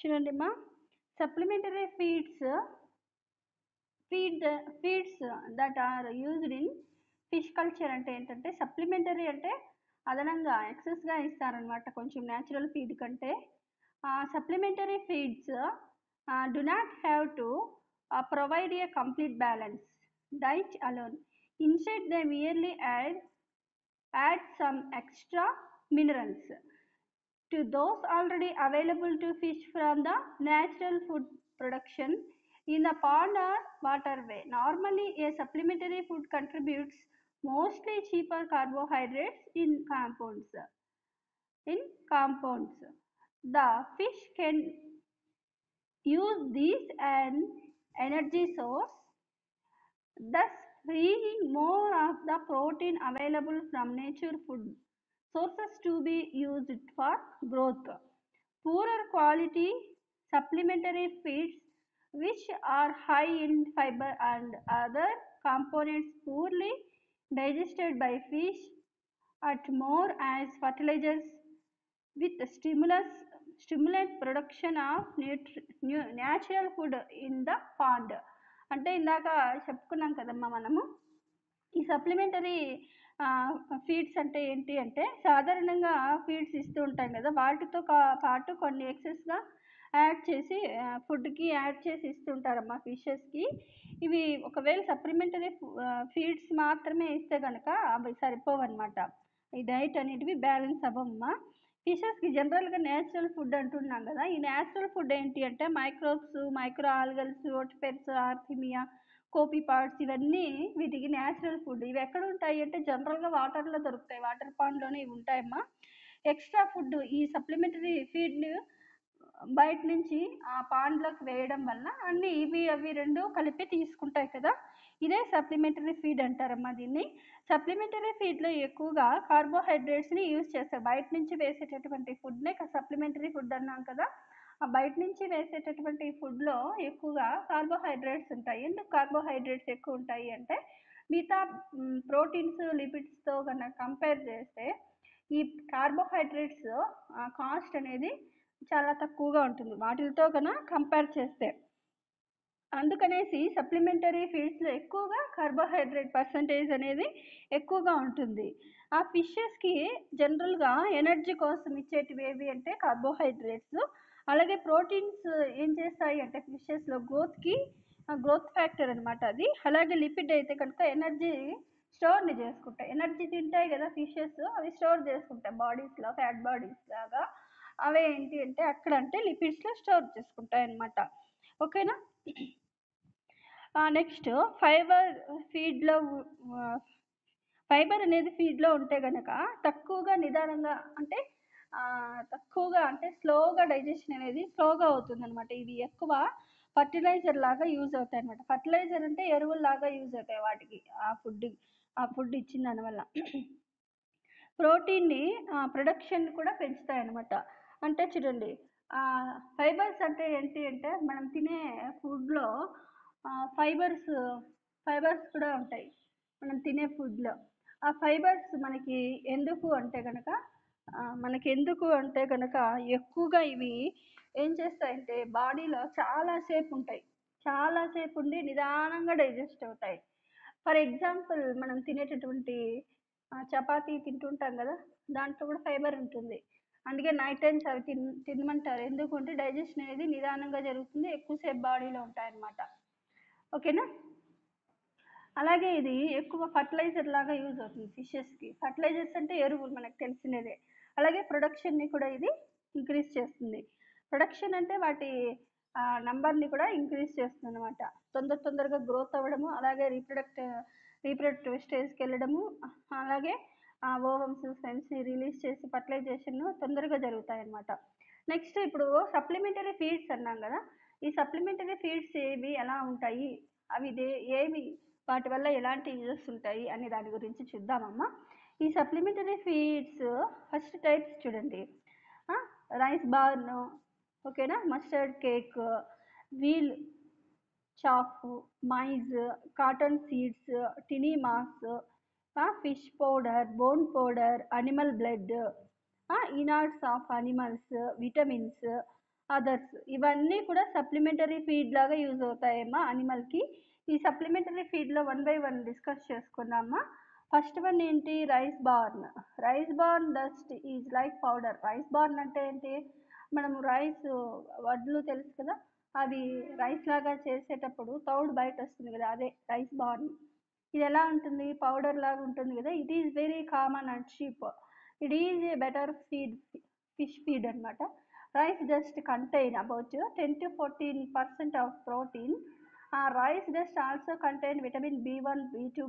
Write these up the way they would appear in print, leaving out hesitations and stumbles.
చూడండి అమ్మా, supplementary feeds that are used in fish culture అంటే ఏంటంటే, సప్లిమెంటరీ అంటే అదనంగా ఎక్సెస్గా ఇస్తారనమాట కొంచెం న్యాచురల్ ఫీడ్ కంటే. Supplementary feeds do not have to provide a complete balance diet alone. Instead, they merely add some extra minerals to those already available to fish from the natural food production in the pond or waterway. Normally, a supplementary food contributes mostly cheaper carbohydrates in compounds. The fish can use these as energy source, thus freeing more of the protein available from nature food sources to be used for growth. Poorer quality supplementary feeds, which are high in fiber and other components, poorly digested by fish at more as fertilizers with stimulant production of natural food in the pond. అంటే ఇందాక చెప్పుకున్నాం కదమ్మా మనము, ఈ supplementary feeds అంటే ఏంటి అంటే, సాధారణంగా ఫీడ్స్ ఇస్తూ ఉంటాం కదా, వాటితో పాటు కొన్ని ఎక్సెస్గా యాడ్ చేసి ఫుడ్కి యాడ్ చేసి ఇస్తుంటారమ్మా ఫిషెస్కి. ఇవి ఒకవేళ సప్లిమెంటరీ ఫీడ్స్ మాత్రమే ఇస్తే కనుక అవి సరిపోవన్నమాట, ఈ డైట్ అనేటివి బ్యాలెన్స్ అవ్వమ్మా. ఫిషెస్కి జనరల్గా న్యాచురల్ ఫుడ్ అంటున్నాం కదా, ఈ న్యాచురల్ ఫుడ్ ఏంటి అంటే మైక్రోబ్స్, మైక్రో ఆల్గల్స్, ఓటిపెర్స్, ఆర్థిమియా, కోపిపాడ్స్, ఇవన్నీ వీటికి న్యాచురల్ ఫుడ్. ఇవి ఎక్కడ ఉంటాయి అంటే జనరల్గా వాటర్లో దొరుకుతాయి, వాటర్ పాండ్లోనే ఇవి ఉంటాయమ్మా. ఎక్స్ట్రా ఫుడ్ ఈ సప్లిమెంటరీ ఫీడ్ని బయట నుంచి ఆ పాండ్లోకి వేయడం వల్ల అన్నీ అవి రెండు కలిపి తీసుకుంటాయి కదా, ఇదే సప్లిమెంటరీ ఫీడ్ అంటారమ్మా దీన్ని. సప్లిమెంటరీ ఫీడ్లో ఎక్కువగా కార్బోహైడ్రేట్స్ని యూజ్ చేస్తారు. బయట నుంచి వేసేటటువంటి ఫుడ్నే సప్లిమెంటరీ ఫుడ్ అన్నాం కదా, ఆ బయట నుంచి వేసేటటువంటి ఫుడ్లో ఎక్కువగా కార్బోహైడ్రేట్స్ ఉంటాయి. ఎందుకు కార్బోహైడ్రేట్స్ ఎక్కువ ఉంటాయి అంటే, మిగతా ప్రోటీన్స్, లిపిడ్స్తో కన్నా కంపేర్ చేస్తే ఈ కార్బోహైడ్రేట్స్ కాస్ట్ అనేది చాలా తక్కువగా ఉంటుంది వాటితో కన్నా కంపేర్ చేస్తే. అందుకనేసి సప్లిమెంటరీ ఫీడ్స్లో ఎక్కువగా కార్బోహైడ్రేట్ పర్సంటేజ్ అనేది ఎక్కువగా ఉంటుంది. ఆ ఫిషెస్కి జనరల్గా ఎనర్జీ కోసం ఇచ్చేటివి ఏవి అంటే కార్బోహైడ్రేట్స్. అలాగే ప్రోటీన్స్ ఏం చేస్తాయి అంటే ఫిషెస్లో గ్రోత్ ఫ్యాక్టర్ అనమాట అది. అలాగే లిపిడ్ అయితే కనుక ఎనర్జీ స్టోర్ని చేసుకుంటాయి. ఎనర్జీ తింటాయి కదా ఫిషెస్, అవి స్టోర్ చేసుకుంటాయి బాడీస్లో, ఫ్యాట్ బాడీస్ లాగా. అవే ఏంటి అంటే అక్కడ అంటే లిపిడ్స్లో స్టోర్ చేసుకుంటాయి అన్నమాట. ఓకేనా. నెక్స్ట్ ఫైబర్ అనేది ఫీడ్లో ఉంటే కనుక తక్కువగా అంటే స్లోగా డైజెషన్ అనేది స్లోగా అవుతుంది అనమాట. ఇవి ఎక్కువ ఫర్టిలైజర్ లాగా యూజ్ అవుతాయి అనమాట. ఫర్టిలైజర్ అంటే ఎరువుల్లాగా యూజ్ అవుతాయి వాటికి, ఆ ఫుడ్ ఇచ్చిన దానివల్ల. ప్రోటీన్ని ప్రొడక్షన్ కూడా పెంచుతాయి అనమాట. అంటే చూడండి, ఫైబర్స్ అంటే ఏంటి అంటే మనం తినే ఫుడ్లో ఫైబర్స్ కూడా ఉంటాయి మనం తినే ఫుడ్లో. ఆ ఫైబర్స్ మనకి ఎందుకు అంటే కనుక ఎక్కువగా ఇవి ఏం చేస్తాయంటే బాడీలో చాలాసేపు ఉండి నిదానంగా డైజెస్ట్ అవుతాయి. ఫర్ ఎగ్జాంపుల్ మనం తినేటటువంటి చపాతీ తింటుంటాం కదా, దాంట్లో కూడా ఫైబర్ ఉంటుంది. అందుకే నైట్ టైమ్స్ అవి తినమంటారు. ఎందుకంటే డైజెషన్ అనేది నిదానంగా జరుగుతుంది, ఎక్కువసేపు బాడీలో ఉంటాయన్నమాట. ఓకేనా. అలాగే ఇది ఎక్కువ ఫర్టిలైజర్ లాగా యూజ్ అవుతుంది ఫిషెస్కి. ఫర్టిలైజర్స్ అంటే ఎరువులు మనకు తెలిసినదే. అలాగే ప్రొడక్షన్ని కూడా ఇది ఇంక్రీజ్ చేస్తుంది. ప్రొడక్షన్ అంటే వాటి నంబర్ని కూడా ఇంక్రీజ్ చేస్తుంది అనమాట. తొందరగా గ్రోత్ అవ్వడము, అలాగే రీప్రొడక్టివ్ స్టేజ్కి వెళ్ళడము, అలాగే ఓవమ్స్, సెన్స్ని రిలీజ్ చేసి ఫర్టిలైజేషన్ తొందరగా జరుగుతాయి అన్నమాట. నెక్స్ట్ ఇప్పుడు సప్లిమెంటరీ ఫీడ్స్ అన్నాం కదా, ఈ సప్లిమెంటరీ ఫీడ్స్ ఎలా ఉంటాయి, అవి ఏవి, వాటి వల్ల ఎలాంటి యూజెస్ ఉంటాయి అనే దాని గురించి చూద్దామమ్మా. ఈ సప్లిమెంటరీ ఫీడ్స్ ఫస్ట్ టైప్స్ చూడండి. రైస్ బార్న్, ఓకేనా, mustard cake, wheat chaff, maize, cotton seeds, tiny mass, fish powder, bone powder, animal blood, innards of animals, vitamins, others ఇవన్నీ కూడా సప్లిమెంటరీ ఫీడ్ లాగా యూజ్ అవుతాయమ్మా అనిమల్కి. ఈ సప్లిమెంటరీ ఫీడ్లో 1 by 1 డిస్కస్ చేసుకుందామా. ఫస్ట్ వన్ ఏంటి, rice bran. Rice bran dust is like powder. Rice bran అంటే ఏంటి, మనము రైస్ వడ్లు తెలుసు కదా, అవి రైస్ లాగా చేసేటప్పుడు తౌడు బయట వస్తుంది కదా, అదే రైస్ బార్న్. ఇది ఎలా ఉంటుంది, పౌడర్ లాగా ఉంటుంది కదా. It is very common and cheap. It is a better feed, fish feed అనమాట. Rice dust contain about 10 to 14% of protein. Rice dust also contain vitamin B1, B2,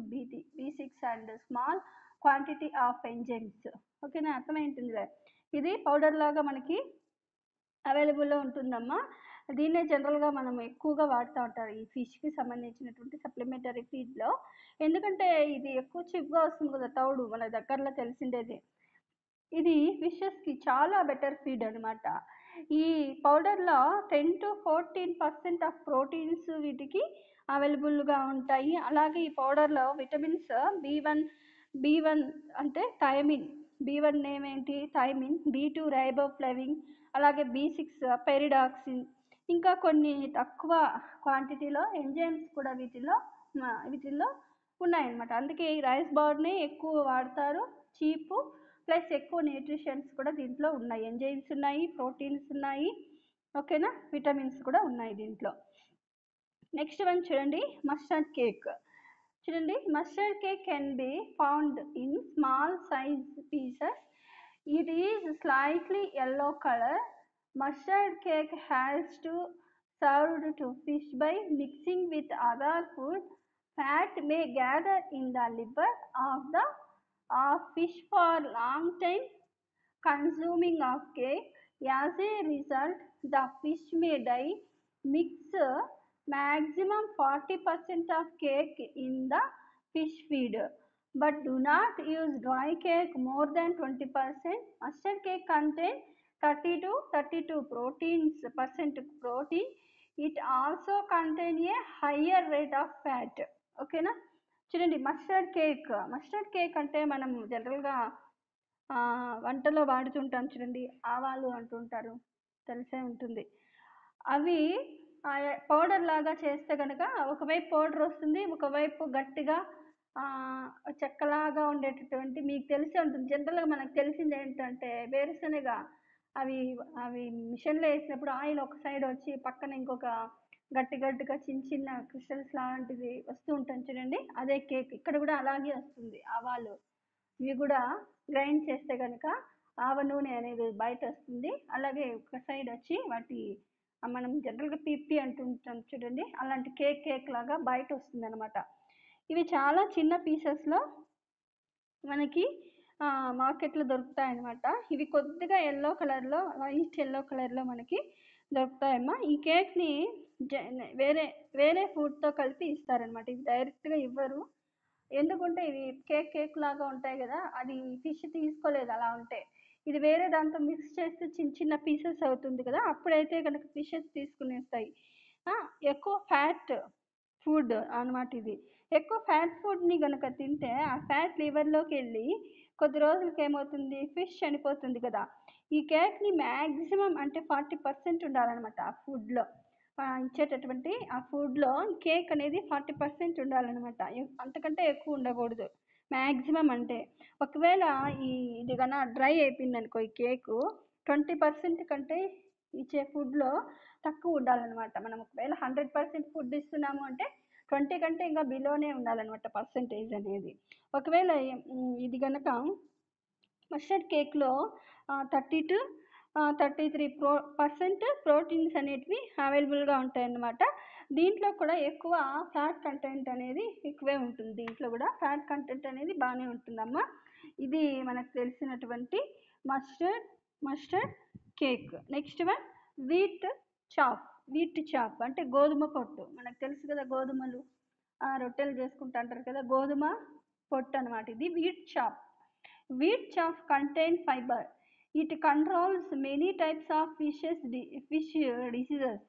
B6 and small quantity of enzymes. ఓకేనా, అర్థమైంటుంది. ఇది powder లాగా మనకి అవైలబుల్లో ఉంటుందమ్మా. దీన్నే జనరల్గా మనం ఎక్కువగా వాడుతూ ఉంటారు ఈ ఫిష్కి సంబంధించినటువంటి సప్లిమెంటరీ ఫీడ్లో. ఎందుకంటే ఇది ఎక్కువ చీప్గా వస్తుంది కదా, తౌడు మన దగ్గరలో తెలిసిండేది. ఇది ఫిషెస్కి చాలా బెటర్ ఫీడ్ అనమాట. ఈ పౌడర్లో 10 to 14% ఆఫ్ ప్రోటీన్స్ వీటికి అవైలబుల్గా ఉంటాయి. అలాగే ఈ పౌడర్లో విటమిన్స్ బి వన్ అంటే థైమిన్, బి1 నేమ్ ఏంటి థైమిన్, బి2 రైబోఫ్లేవిన్, అలాగే బి6 పెరిడాక్సిన్, ఇంకా కొన్ని తక్కువ క్వాంటిటీలో ఎంజైమ్స్ కూడా వీటిల్లో ఉన్నాయన్నమాట. అందుకే ఈ రైస్ బార్నే ఎక్కువ వాడతారు, చీపు ప్లస్ ఎక్కువ న్యూట్రిషన్స్ కూడా దీంట్లో ఉన్నాయి. ఎంజైమ్స్ ఉన్నాయి, ప్రోటీన్స్ ఉన్నాయి, ఓకేనా, విటమిన్స్ కూడా ఉన్నాయి దీంట్లో. నెక్స్ట్ వన్ చూడండి, మస్టర్డ్ కేక్. చూడండి, mustard cake can be found in small size pieces. It is slightly yellow color. Mustard cake has to served to fish by mixing with other food. Fat may gather in the liver of fish for long time consuming of cake. As a result, the fish may die. Mix maximum 40% of cake in the fish feed, but do not use dry cake more than 20%. Mustard cake contains 30 to 32% protein. It also contains a higher rate of fat. ఓకేనా, చూడండి mustard cake అంటే మనం జనరల్గా వంటలో వాడుతుంటాం చూడండి, ఆవాలు అంటుంటారు, తెలిసే ఉంటుంది. అవి పౌడర్ లాగా చేస్తే కనుక ఒకవైపు పౌడర్ వస్తుంది, ఒకవైపు గట్టిగా చెక్కలాగా ఉండేటటువంటి, మీకు తెలిసే ఉంటుంది. జనరల్గా మనకు తెలిసింది ఏంటంటే వేరుశనగ, అవి మిషన్లో వేసినప్పుడు ఆయిల్ ఒక సైడ్ వచ్చి పక్కన ఇంకొక గట్టిగా చిన్న క్రిస్టల్స్ లాంటిది వస్తూ ఉంటుంది చూడండి, అదే కేక్. ఇక్కడ కూడా అలాగే వస్తుంది. ఆవాలు ఇవి కూడా గ్రైండ్ చేస్తే కనుక ఆవ నూనె అనేది బయట వస్తుంది. అలాగే ఒక సైడ్ వచ్చి వాటి మనం జనరల్గా పిప్పి అంటుంటాం చూడండి, అలాంటి కేక్ లాగా బయట వస్తుంది అనమాట. ఇవి చాలా చిన్న పీసెస్లో మనకి మార్కెట్లో దొరుకుతాయి అన్నమాట. ఇవి కొద్దిగా ఎల్లో కలర్లో, లైట్ ఎల్లో కలర్లో మనకి దొరుకుతాయమ్మా. ఈ కేక్ని వేరే ఫుడ్తో కలిపి ఇస్తారనమాట. ఇది డైరెక్ట్గా ఇవ్వరు. ఎందుకంటే ఇవి కేక్ లాగా ఉంటాయి కదా, అది ఫిష్ తీసుకోలేదు అలా ఉంటే. ఇది వేరే దాంతో మిక్స్ చేస్తే చిన్న పీసెస్ అవుతుంది కదా, అప్పుడైతే కనుక ఫిషెస్ తీసుకునేస్తాయి. ఎక్కువ ఫ్యాట్ ఫుడ్ అనమాట ఇది. ఎక్కువ ఫ్యాట్ ఫుడ్ని కనుక తింటే ఆ ఫ్యాట్ లివర్లోకి వెళ్ళి కొద్ది రోజులకి ఏమవుతుంది, ఫిష్ చనిపోతుంది కదా. ఈ కేక్ని మ్యాక్సిమం అంటే 40% ఉండాలన్నమాట ఆ ఫుడ్లో, ఇచ్చేటటువంటి ఆ ఫుడ్లో కేక్ అనేది 40% ఉండాలన్నమాట. అంతకంటే ఎక్కువ ఉండకూడదు మ్యాక్సిమం. అంటే ఒకవేళ ఇది కన్నా డ్రై అయిపోయింది అనుకో ఈ కేకు, 20% కంటే ఇచ్చే ఫుడ్లో తక్కువ ఉండాలన్నమాట. మనం ఒకవేళ 100% ఫుడ్ ఇస్తున్నాము అంటే 20 కంటే ఇంకా బిలోనే ఉండాలన్నమాట పర్సంటేజ్ అనేది. ఒకవేళ ఇది కనుక మస్టర్డ్ కేక్లో 30 to 33% ప్రోటీన్స్ అనేటివి అవైలబుల్గా ఉంటాయన్నమాట. దీంట్లో కూడా ఎక్కువ ఫ్యాట్ కంటెంట్ అనేది ఎక్కువే ఉంటుంది. దీంట్లో కూడా ఫ్యాట్ కంటెంట్ అనేది బాగానే ఉంటుందమ్మా. ఇది మనకు తెలిసినటువంటి mustard cake. Next one wheat chaff అంటే గోధుమ పొట్టు. మనకు తెలుసు కదా, గోధుమలు రొట్టెలు చేసుకుంటూ అంటారు కదా, గోధుమ పొట్టు అనమాట ఇది wheat chaff. Wheat chaff contains fiber. It controls many types of fish diseases.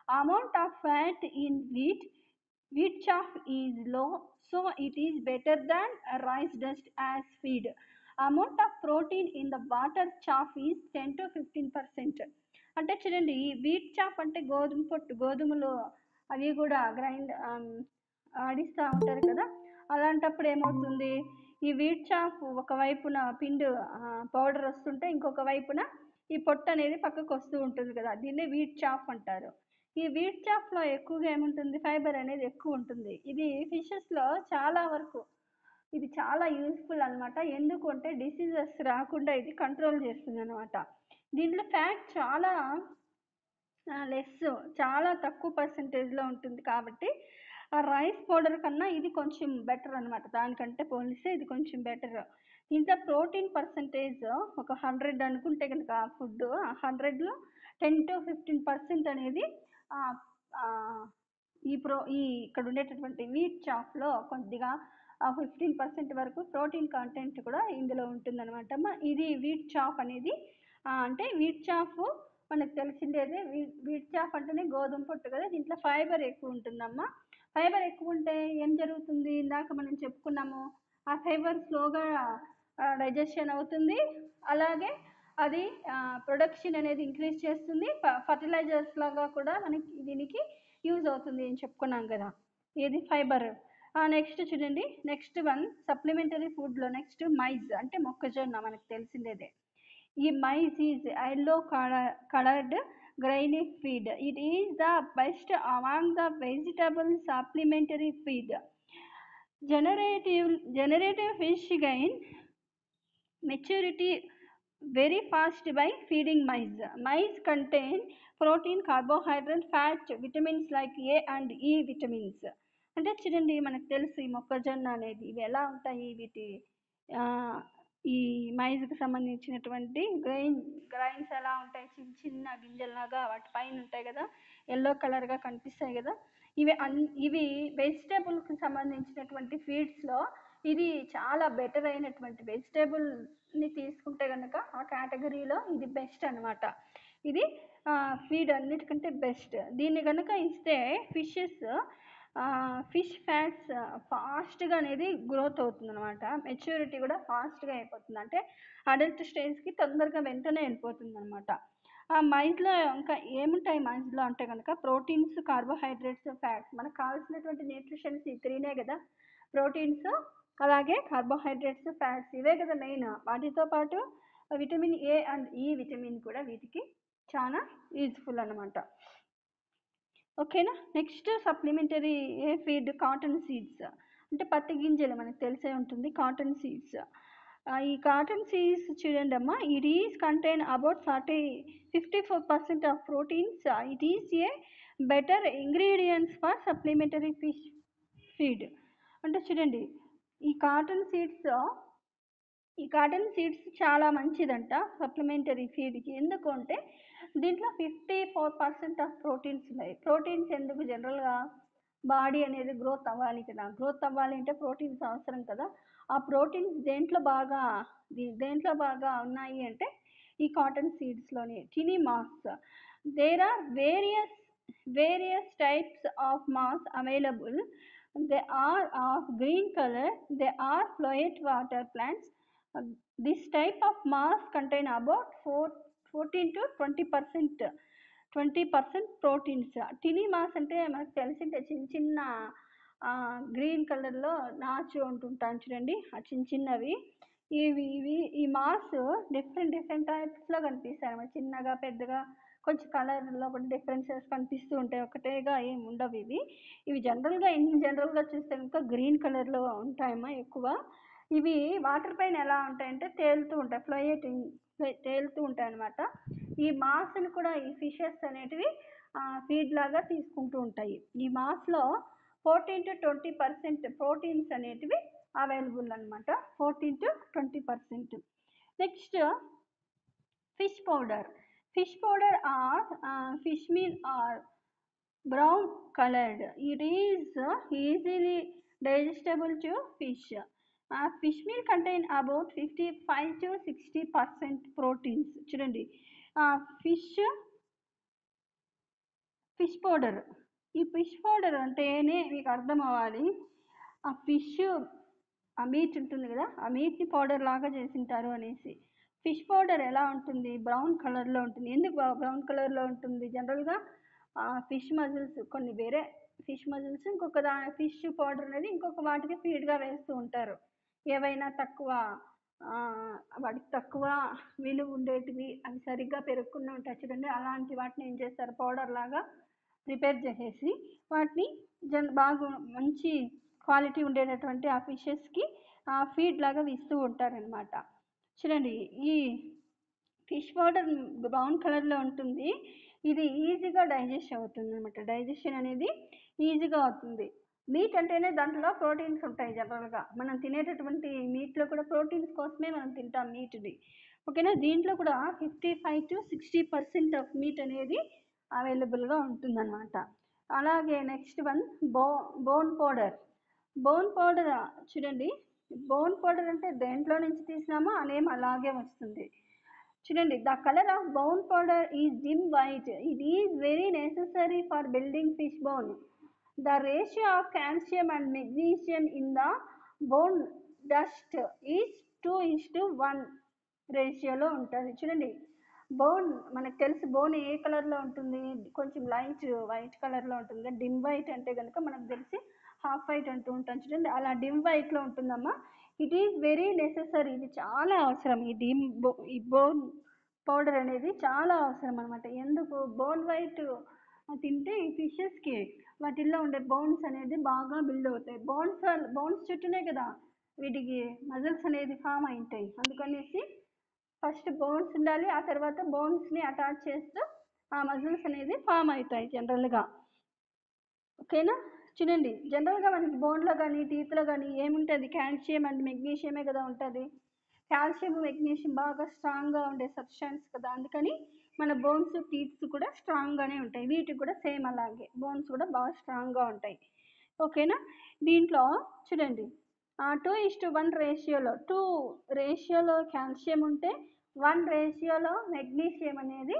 Amount of fat in wheat chaff is low, so it is better than rice dust as feed. Amount of protein in the water chaff is 10 to 15%. అంటే చూడండి, ఈ wheat chaff అంటే గోధుమ పొట్టు, గోధుమలు అవి కూడా ఆడిస్తూ ఉంటారు కదా. అలాంటప్పుడు ఏమవుతుంది, ఈ వీట్ చాప్ ఒకవైపున పిండి పౌడర్ వస్తుంటే ఇంకొక వైపున ఈ పొట్టు అనేది పక్కకు వస్తూ ఉంటుంది కదా, దీన్ని వీట్ చాప్ అంటారు. ఈ వీట్ చాప్లో ఎక్కువగా ఏముంటుంది, ఫైబర్ అనేది ఎక్కువ ఉంటుంది. ఇది ఫిషెస్లో చాలా వరకు ఇది చాలా యూస్ఫుల్ అనమాట. ఎందుకు అంటే డిసీజెస్ రాకుండా ఇది కంట్రోల్ చేస్తుంది అనమాట. దీంట్లో ఫ్యాట్ చాలా లెస్, చాలా తక్కువ పర్సంటేజ్లో ఉంటుంది కాబట్టి ఆ రైస్ పౌడర్ కన్నా ఇది కొంచెం బెటర్ అనమాట. దానికంటే పోలిస్తే ఇది కొంచెం బెటర్. దీంట్లో ప్రోటీన్ పర్సంటేజ్ ఒక 100 అనుకుంటే కనుక ఫుడ్, 100లో 10 to 15% అనేది ఈ ఇక్కడ ఉండేటటువంటి వీట్ చాప్లో కొద్దిగా 15% వరకు ప్రోటీన్ కంటెంట్ కూడా ఇందులో ఉంటుందన్నమాట. ఇది వీట్ చాప్ అనేది అంటే వీట్ చాప్ మనకు తెలిసిందేదే. వీట్ చాప్ అంటేనే గోధుమ పొట్టు కదా, దీంట్లో ఫైబర్ ఎక్కువ ఉంటుందమ్మా. ఫైబర్ ఎక్కువ ఉంటే ఏం జరుగుతుంది, ఇందాక మనం చెప్పుకున్నాము, ఆ ఫైబర్ స్లోగా డైజెషన్ అవుతుంది. అలాగే అది ప్రొడక్షన్ అనేది ఇంక్రీజ్ చేస్తుంది. ఫర్టిలైజర్స్ లాగా కూడా మనకి దీనికి యూజ్ అవుతుంది అని చెప్పుకున్నాం కదా, ఇది ఫైబర్. నెక్స్ట్ చూడండి, నెక్స్ట్ వన్ సప్లిమెంటరీ ఫుడ్లో నెక్స్ట్ మైజ్ అంటే మొక్కజొన్న, మనకు తెలిసిందేదే. ఈ maize is yellow coloured grainy feed. It is the best among the vegetable supplementary feed. Generative fish gain maturity very fast by feeding maize. Maize contain protein, carbohydrate, fat, vitamins like A and E vitamins. అంటే చూడండి, మనకు తెలుసు ఈ మొక్కజొన్న అనేది ఇవి ఎలా ఉంటాయి, వీటి ఈ మైజ్కి సంబంధించినటువంటి గ్రైన్స్ ఎలా ఉంటాయి, చిన్న చిన్న గింజల్లాగా వాటి పైన ఉంటాయి కదా, ఎల్లో కలర్గా కనిపిస్తాయి కదా. ఇవి వెజిటేబుల్కి సంబంధించినటువంటి ఫీడ్స్లో ఇది చాలా బెటర్ అయినటువంటి, వెజిటేబుల్ని తీసుకుంటే కనుక ఆ కేటగిరీలో ఇది బెస్ట్ అనమాట. ఇది ఫీడ్ అన్నిటికంటే బెస్ట్. దీన్ని కనుక ఇస్తే ఫిష్ ఫ్యాట్స్ ఫాస్ట్గా అనేది గ్రోత్ అవుతుంది అనమాట. మెచ్యూరిటీ కూడా ఫాస్ట్గా అయిపోతుంది, అంటే అడల్ట్ స్టేజ్కి తొందరగా వెంటనే వెళ్ళిపోతుంది అనమాట. ఆ మైజ్లో ఇంకా ఏముంటాయి మైజ్లో అంటే కనుక ప్రోటీన్స్, కార్బోహైడ్రేట్స్, ఫ్యాట్స్. మనకు కావాల్సినటువంటి న్యూట్రిషన్స్ ఈ 3 కదా, ప్రోటీన్స్, అలాగే కార్బోహైడ్రేట్స్, ఫ్యాట్స్, ఇవే కదా మెయిన్. వాటితో పాటు విటమిన్ ఏ అండ్ ఈ విటమిన్ కూడా వీటికి చాలా యూజ్ఫుల్ అనమాట. ఓకేనా. Next supplementary feed cotton seeds అంటే పత్తి గింజలు, మనకు తెలిసే ఉంటుంది కాటన్ సీడ్స్. ఈ కాటన్ సీడ్స్ చూడండి అమ్మా, it is contain about 54% of proteins. It is a better ingredients for supplementary fish feed. అంటే చూడండి, ఈ కాటన్ సీడ్స్ చాలా మంచిదంట సప్లిమెంటరీ ఫీడ్కి. ఎందుకంటే దీంట్లో 54% ఆఫ్ ప్రోటీన్స్ ఉన్నాయి. ప్రోటీన్స్ ఎందుకు, జనరల్గా బాడీ అనేది గ్రోత్ అవ్వాలి కదా, గ్రోత్ అవ్వాలి అంటే ప్రోటీన్స్ అవసరం కదా. ఆ ప్రోటీన్స్ దేంట్లో బాగా ఉన్నాయి అంటే ఈ కాటన్ సీడ్స్లోని. Tiny mass, there are various types of mass available. They are of green color. They are float water plants. This type of mass contain about 14 to 20% proteins. Tiny mass అంటే మనకు తెలిసిందే, చిన్న చిన్న గ్రీన్ కలర్లో నాచు ఉంటుంటాను చూడండి, ఆ చిన్న చిన్నవి. ఈ మాస్ డిఫరెంట్ టైప్స్లో కనిపిస్తాయి అన్నమాట. చిన్నగా, పెద్దగా, కొంచెం కలర్లో కూడా డిఫరెన్సెస్ కనిపిస్తూ ఉంటాయి, ఒకటేగా ఏమి ఉండవు ఇవి జనరల్గా చూస్తే ఇంకా గ్రీన్ కలర్లో ఉంటాయమ్మా ఎక్కువ. ఇవి వాటర్ పైన ఎలా ఉంటాయంటే తేలుతూ ఉంటాయి, తేలుతూ ఉంటాయి అన్నమాట. ఈ మాస్ని కూడా ఈ ఫిషెస్ అనేటివి ఫీడ్ లాగా తీసుకుంటూ ఉంటాయి. ఈ మాస్లో 14 to 20% ప్రోటీన్స్ అనేటివి అవైలబుల్ అనమాట, 14 to 20%. Next fish powder or fish meal or brown colored. It is easily digestible to fish. Fish meal contain about 55 to 60% proteins. చూడండి, ఫిష్ పౌడర్, ఈ ఫిష్ పౌడర్ అంటేనే మీకు అర్థం అవ్వాలి, ఆ మీట్ ఉంటుంది కదా, ఆ మీట్ని పౌడర్ లాగా చేసింటారు అనేసి. ఫిష్ పౌడర్ ఎలా ఉంటుంది, బ్రౌన్ కలర్లో ఉంటుంది. ఎందుకు బ్రౌన్ కలర్లో ఉంటుంది? జనరల్గా ఫిష్ మజిల్స్ కొన్ని వేరే ఫిష్ మజిల్స్ ఇంకొక ఫిష్ పౌడర్ అనేది ఇంకొక వాటికి ఫీడ్గా వేస్తూ ఉంటారు. ఏవైనా తక్కువ వాటికి తక్కువ విలువ ఉండేటివి అవి సరిగ్గా పెరుగుకుండా ఉంటాయి చూడండి, అలాంటి వాటిని ఏం చేస్తారు, పౌడర్ లాగా ప్రిపేర్ చేసేసి వాటిని బాగా మంచి క్వాలిటీ ఉండేటటువంటి ఆ ఫిషెస్కి ఫీడ్ లాగా ఇస్తూ ఉంటారనమాట. చూడండి, ఈ ఫిష్ పౌడర్ బ్రౌన్ కలర్లో ఉంటుంది. ఇది ఈజీగా డైజెస్ట్ అవుతుంది అనమాట. డైజెషన్ అనేది ఈజీగా అవుతుంది. మీట్ అంటేనే దాంట్లో ప్రోటీన్స్ ఉంటాయి. జనరల్గా మనం తినేటటువంటి మీట్లో కూడా ప్రోటీన్స్ కోసమే మనం తింటాం మీట్ని. ఓకేనా, దీంట్లో కూడా 55 to 60% ఆఫ్ మీట్ అనేది అవైలబుల్గా ఉంటుందన్నమాట. అలాగే next one bone powder. Bone powder చూడండి, బోన్ పౌడర్ అంటే దేంట్లో నుంచి తీసినామో ఆ నేమ్ అలాగే వస్తుంది. చూడండి, the colour of bone powder is dim white. It is very necessary for building fish bone. The ratio of calcium and magnesium in the bone dust is 2:1 రేషియోలో ఉంటుంది. చూడండి, బోన్ మనకు తెలుసు, బోన్ ఏ కలర్లో ఉంటుంది, కొంచెం లైట్ వైట్ కలర్లో ఉంటుంది. డిమ్ వైట్ అంటే కనుక మనకు తెలిసి హాఫ్ వైట్ అంటూ ఉంటాం చూడండి, అలా డిమ్ వైట్లో ఉంటుందమ్మా. It is very necessary. ఇది చాలా అవసరం. ఈ బోన్ పౌడర్ అనేది చాలా అవసరం అనమాట. ఎందుకు, బోన్ వైట్ తింటే ఈ ఫిషెస్కి వాటిల్లో ఉండే బోన్స్ అనేది బాగా బిల్డ్ అవుతాయి. బోన్స్ చుట్టూనే కదా వీటికి మజిల్స్ అనేది ఫామ్ అయి ఉంటాయి. అందుకనేసి ఫస్ట్ బోన్స్ ఉండాలి, ఆ తర్వాత బోన్స్ని అటాచ్ చేస్తూ ఆ మజిల్స్ అనేది ఫామ్ అవుతాయి జనరల్గా. ఓకేనా, చూడండి, జనరల్గా మనకి బోన్లో కానీ టీత్లో కానీ ఏముంటుంది, కాల్షియం అండ్ మెగ్నీషియమే కదా ఉంటుంది. కాల్షియం మెగ్నీషియం బాగా స్ట్రాంగ్గా ఉండే సబ్స్టాన్స్ కదా, అందుకని మన బోన్స్ టీత్స్ కూడా స్ట్రాంగ్గానే ఉంటాయి. వీటికి కూడా సేమ్ అలాగే బోన్స్ కూడా బాగా స్ట్రాంగ్గా ఉంటాయి. ఓకేనా, దీంట్లో చూడండి 2:1 రేషియోలో 2 రేషియోలో కాల్షియం ఉంటే 1 రేషియోలో మెగ్నీషియం అనేది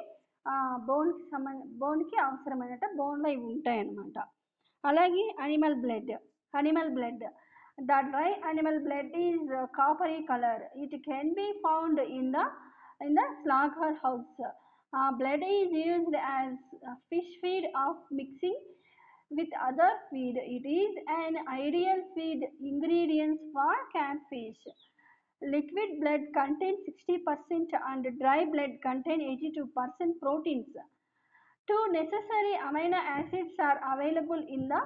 బోన్కి అవసరమైనట్టు బోన్లో ఇవి ఉంటాయి అన్నమాట. అలాగే animal blood. The dry animal blood is coppery color. It can be found in the slaughterhouse. Blood is used as fish feed of mixing with other feed. It is an ideal feed ingredient for catfish. Liquid blood contains 60% and dry blood contains 82% proteins. 2 necessary amino acids are available in the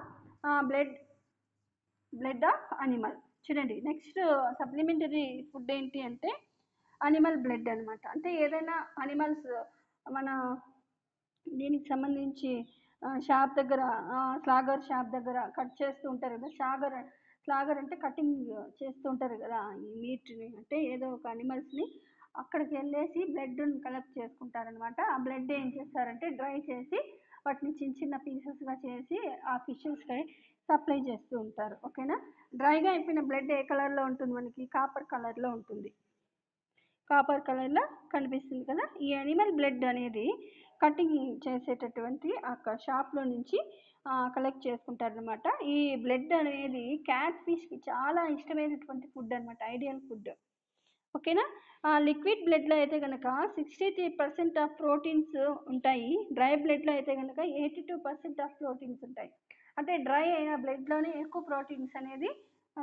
blood of animal. చూడండి, next supplementary food ఏంటి అంటే animal blood అనమాట. అంటే ఏదైనా animals మన దీనికి సంబంధించి shop దగ్గర స్లాగర్ షాప్ దగ్గర కట్ చేస్తూ ఉంటారు కదా, స్లాగర్ అంటే కటింగ్ చేస్తూ ఉంటారు కదా ఈ మీట్ని, అంటే ఏదో ఒక అనిమల్స్ని అక్కడికి వెళ్ళేసి బ్లడ్ని కలెక్ట్ చేసుకుంటారనమాట. ఆ బ్లడ్ ఏం చేస్తారంటే డ్రై చేసి వాటిని చిన్న చిన్న పీసెస్గా చేసి ఆ ఫిషెస్కి సప్లై చేస్తూ ఉంటారు. ఓకేనా, డ్రైగా అయిపోయిన బ్లడ్ ఏ కలర్లో ఉంటుంది, మనకి కాపర్ కలర్లో ఉంటుంది. కాపర్ కలర్లో కనిపిస్తుంది కదా. ఈ అనిమల్ బ్లడ్ అనేది కటింగ్ చేసేటటువంటి ఆ షాప్లో నుంచి కలెక్ట్ చేసుకుంటారనమాట. ఈ బ్లడ్ అనేది క్యాట్ ఫిష్కి చాలా ఇష్టమైనటువంటి ఫుడ్ అనమాట, ఐడియల్ ఫుడ్. ఓకేనా, లిక్విడ్ బ్లడ్లో అయితే కనుక 63% ఆఫ్ ప్రోటీన్స్ ఉంటాయి. డ్రై బ్లడ్లో అయితే కనుక 82% ఆఫ్ ప్రోటీన్స్ ఉంటాయి. అంటే డ్రై అయిన బ్లడ్లోనే ఎక్కువ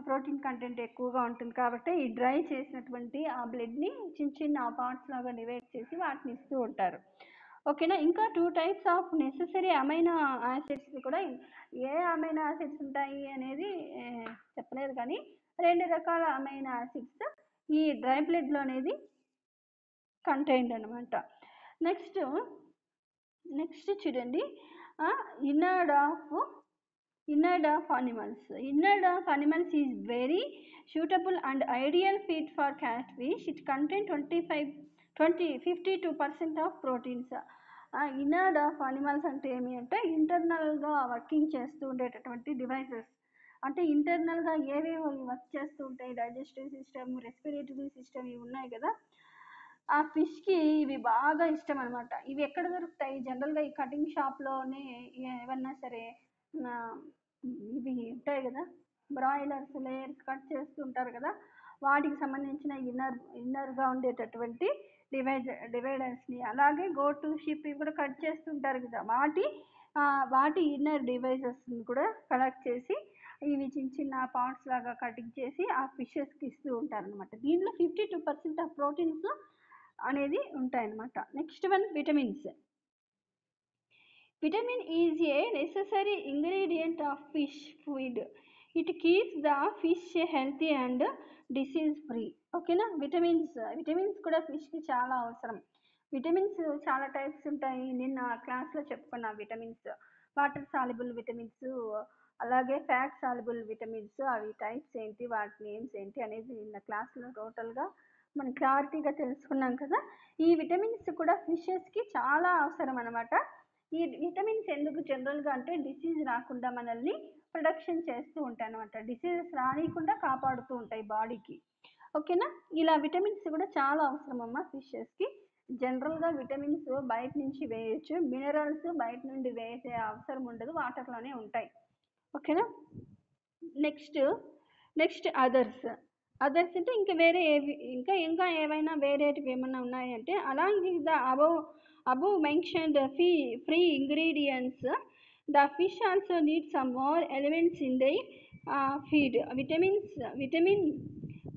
ప్రోటీన్ కంటెంట్ ఎక్కువగా ఉంటుంది. కాబట్టి ఈ డ్రై చేసినటువంటి ఆ బ్లడ్ని చిన్న చిన్న పార్ట్స్ లాగా డివైడ్ చేసి వాటిని ఇస్తూ ఉంటారు. ఓకేనా, ఇంకా 2 types of necessary amino acids కూడా, ఏ అమైనో యాసిడ్స్ ఉంటాయి అనేది చెప్పలేదు, కానీ 2 రకాల అమైనో యాసిడ్స్ ఈ డ్రై బ్లడ్లో అనేది కంటైన్డ్ అనమాట. నెక్స్ట్ చూడండి, innard of animals. Innard of animals is very suitable and ideal feed for catfish. It contains 52% of proteins. innard of animals అంటే ఏమి అంటే ఇంటర్నల్గా వర్కింగ్ చేస్తూ ఉండేటటువంటి డివైసెస్. అంటే ఇంటర్నల్గా ఏవేవో వర్క్ చేస్తూ ఉంటాయి, డైజెస్టివ్ సిస్టమ్, రెస్పిరేటరీ సిస్టమ్, ఇవి ఉన్నాయి కదా, ఆ ఫిష్కి ఇవి బాగా ఇష్టం అనమాట. ఇవి ఎక్కడ దొరుకుతాయి, జనరల్గా ఈ కటింగ్ షాప్లోనే ఏమన్నా సరే ఇవి ఉంటాయి కదా, బ్రాయిలర్స్ లేయర్స్ కట్ చేస్తుంటారు కదా, వాటికి సంబంధించిన ఇన్నర్గా ఉండేటటువంటి డివైడర్స్ని, అలాగే గో టు షిప్ ఇవి కూడా కట్ చేస్తుంటారు కదా, వాటి ఇన్నర్ డివైజెస్ని కూడా కలెక్ట్ చేసి ఇవి చిన్న చిన్న పార్ట్స్ లాగా కటింగ్ చేసి ఆ ఫిషెస్కి ఇస్తూ ఉంటారు అనమాట. దీనిలో 52% ఆఫ్ ప్రోటీన్స్ అనేది ఉంటాయన్నమాట. Next one vitamins. Vitamin is a necessary ingredient of fish food. It keeps the fish healthy and disease free. ఓకేనా. విటమిన్స్ కూడా ఫిష్కి చాలా అవసరం. విటమిన్స్ చాలా టైప్స్ ఉంటాయి. నిన్న క్లాస్లో చెప్పుకున్న విటమిన్స్, వాటర్ సాల్యుబుల్ విటమిన్స్, అలాగే ఫ్యాట్ సాల్యుబుల్ విటమిన్స్, అవి టైప్స్ ఏంటి, వాటి నేమ్స్ ఏంటి అనేది నిన్న క్లాస్లో టోటల్గా మనం క్లారిటీగా తెలుసుకున్నాం కదా. ఈ విటమిన్స్ కూడా ఫిషెస్కి చాలా అవసరం అనమాట. ఈ విటమిన్స్ ఎందుకు జనరల్గా అంటే డిసీజ్ రాకుండా మనల్ని ప్రొడక్షన్ చేస్తూ ఉంటాయి అనమాట. డిసీజెస్ రానికుండా కాపాడుతూ ఉంటాయి బాడీకి. ఓకేనా. ఇలా విటమిన్స్ కూడా చాలా అవసరం అమ్మ ఫిషెస్కి. జనరల్గా విటమిన్స్ బయట నుంచి వేయచ్చు, మినరల్స్ బయట నుండి వేసే అవసరం ఉండదు, వాటర్లోనే ఉంటాయి. ఓకేనా. నెక్స్ట్ అదర్స్ అంటే ఇంకా వేరే ఇంకా ఏవైనా వేరేటివి ఏమన్నా ఉన్నాయంటే, along with the above mentioned free ingredients, the fish also needs some more elements in their feed. Vitamin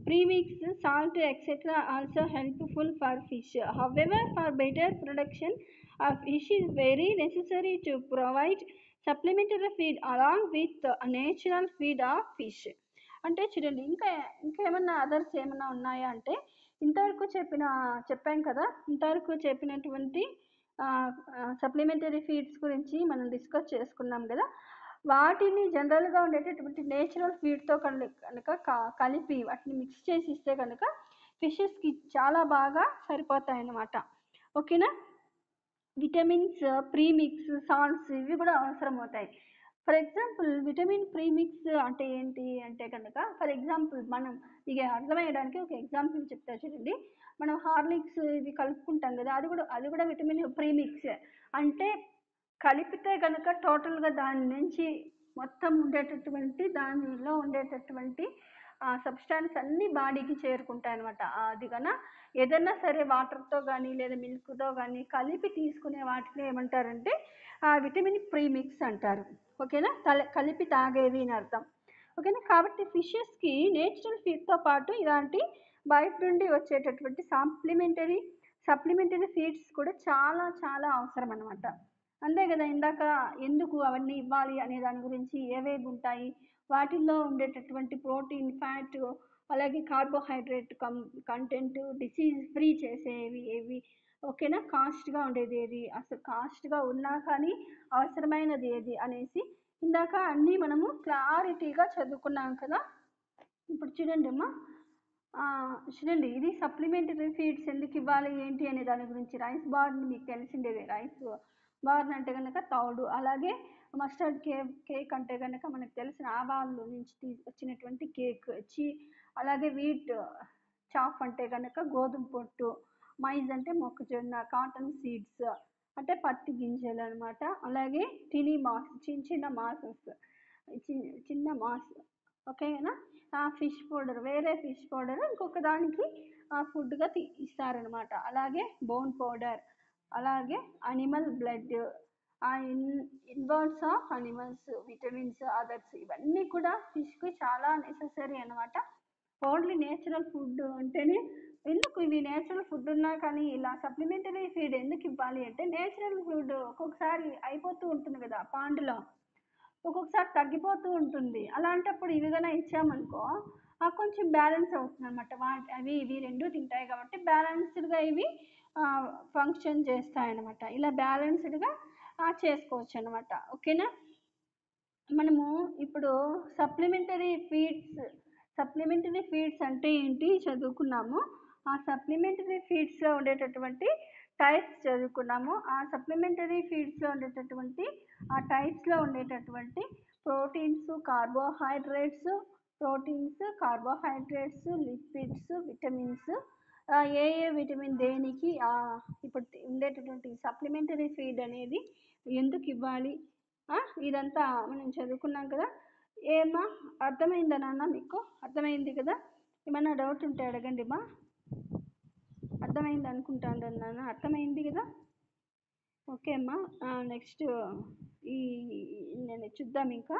premix, salt, etc. also helpful for fish. However, for better production of fish is very necessary to provide supplementary feed along with natural feed of fish. అంటే చూడండి, ఇంకేమన్నా others ఏమన్నా ఉన్నాయా అంటే, ఇంతవరకు చెప్పాం కదా, ఇంతవరకు చెప్పినటువంటి సప్లిమెంటరీ ఫీడ్స్ గురించి మనం డిస్కస్ చేసుకున్నాం కదా. వాటిని జనరల్గా ఉండేటటువంటి నేచురల్ ఫీడ్తో కనుక కలిపి వాటిని మిక్స్ చేసి ఇస్తే కనుక ఫిషెస్కి చాలా బాగా సరిపోతాయి అన్నమాట. ఓకేనా. విటమిన్స్ ప్రీమిక్స్, సాల్ట్స్ ఇవి కూడా అవసరం అవుతాయి. ఫర్ ఎగ్జాంపుల్ విటమిన్ ప్రీమిక్స్ అంటే ఏంటి అంటే కనుక, ఫర్ ఎగ్జాంపుల్ మనం ఇక అర్థమయ్యడానికి ఒక ఎగ్జాంపుల్ చెప్తా చూడండి. మనం హార్లిక్స్ ఇవి కలుపుకుంటాం కదా, అది కూడా విటమిన్ ప్రీమిక్స్. అంటే కలిపితే కనుక టోటల్గా దాని నుంచి మొత్తం దానిలో ఉండేటటువంటి సబ్స్టాన్స్ అన్నీ బాడీకి చేరుకుంటాయి అనమాట. అది కన్నా ఏదన్నా సరే వాటర్తో కానీ లేదా మిల్క్తో కానీ కలిపి తీసుకునే వాటిని ఏమంటారంటే విటమిన్ ప్రీమిక్స్ అంటారు. ఓకేనా. కలిపి తాగేవి అని అర్థం. ఓకేనా. కాబట్టి ఫిషెస్కి నేచురల్ ఫీడ్తో పాటు ఇలాంటి బయట నుండి వచ్చేటటువంటి సప్లిమెంటరీ ఫీడ్స్ కూడా చాలా చాలా అవసరం అనమాట. అంతే కదా. ఇందాక ఎందుకు అవన్నీ ఇవ్వాలి అనే దాని గురించి, ఏవేవి ఉంటాయి, వాటిల్లో ఉండేటటువంటి ప్రోటీన్, ఫ్యాట్, అలాగే కార్బోహైడ్రేట్ కంటెంట్, డిసీజ్ ఫ్రీ చేసేవి ఏవి, ఓకేనా, కాస్ట్గా ఉండేది ఏది, అసలు కాస్ట్గా ఉన్నా కానీ అవసరమైనది ఏది అనేసి ఇందాక అన్నీ మనము క్లారిటీగా చదువుకున్నాం కదా. ఇప్పుడు చూడండి అమ్మా, చూడండి, ఇది సప్లిమెంటరీ ఫీడ్స్ ఎందుకు ఇవ్వాలి ఏంటి అనే దాని గురించి. రైస్ బార్న్ మీకు తెలిసిండేది. రైస్ బార్న్ అంటే కనుక తౌడు, అలాగే మస్టర్డ్ కేక్ అంటే కనుక మనకు తెలిసిన ఆవాళ్ళు నుంచి వచ్చినటువంటి కేక్, అలాగే వీట్ చాఫ్ అంటే కనుక గోధుమ పొట్టు, మైజ్ అంటే మొక్కజొన్న, కాటన్ సీడ్స్ అంటే పత్తి గింజలు అనమాట. అలాగే టినీ మాస్, చిన్న మాస్, ఓకేనా. ఫిష్ పౌడర్, వేరే ఫిష్ పౌడర్ ఇంకొక దానికి ఫుడ్గా ఇస్తారనమాట. అలాగే బోన్ పౌడర్, అలాగే animal blood, inverts of animals, vitamins, others, ఇవన్నీ కూడా ఫిష్కి చాలా నెససరీ అనమాట. ఓన్లీ నేచురల్ ఫుడ్ అంటేనే ఎందుకు ఇవి నేచురల్ ఫుడ్ ఉన్నా కానీ ఇలా సప్లిమెంటరీ ఫీడ్ ఎందుకు ఇవ్వాలి అంటే, నేచురల్ ఫుడ్ ఒక్కొక్కసారి అయిపోతూ ఉంటుంది కదా పాండులో, ఒక్కొక్కసారి తగ్గిపోతూ ఉంటుంది. అలాంటప్పుడు ఇవి కన్నా ఇచ్చామనుకో కొంచెం బ్యాలెన్స్ అవుతుంది అనమాట. అవి ఇవి రెండు తింటాయి కాబట్టి బ్యాలెన్స్డ్గా ఇవి ఫంక్షన్ చేస్తాయన్నమాట. ఇలా బ్యాలెన్స్డ్గా చేసుకోవచ్చు అనమాట. ఓకేనా. మనము ఇప్పుడు సప్లిమెంటరీ ఫీడ్స్ అంటే ఏంటి చదువుకున్నాము. ఆ సప్లిమెంటరీ ఫీడ్స్లో ఉండేటటువంటి టైప్స్ చదువుకున్నాము. ఆ సప్లిమెంటరీ ఫీడ్స్లో ఉండేటటువంటి ఆ టైప్స్లో ఉండేటటువంటి ప్రోటీన్స్, కార్బోహైడ్రేట్స్, లిపిడ్స్, విటమిన్స్, ఏ విటమిన్ దేనికి, ఇప్పుడు ఉండేటటువంటి సప్లిమెంటరీ ఫీడ్ అనేది ఎందుకు ఇవ్వాలి, ఇదంతా మనం చదువుకున్నాం కదా. ఏమా అర్థమైందా నాన్న? మీకు అర్థమైంది కదా. ఏమన్నా డౌట్ ఉంటే అడగండి మా. అర్థమైంది అనుకుంటాను నాన్న, అర్థమైంది కదా. ఓకే అమ్మా. నెక్స్ట్ ఈ నేను చూద్దాం ఇంకా.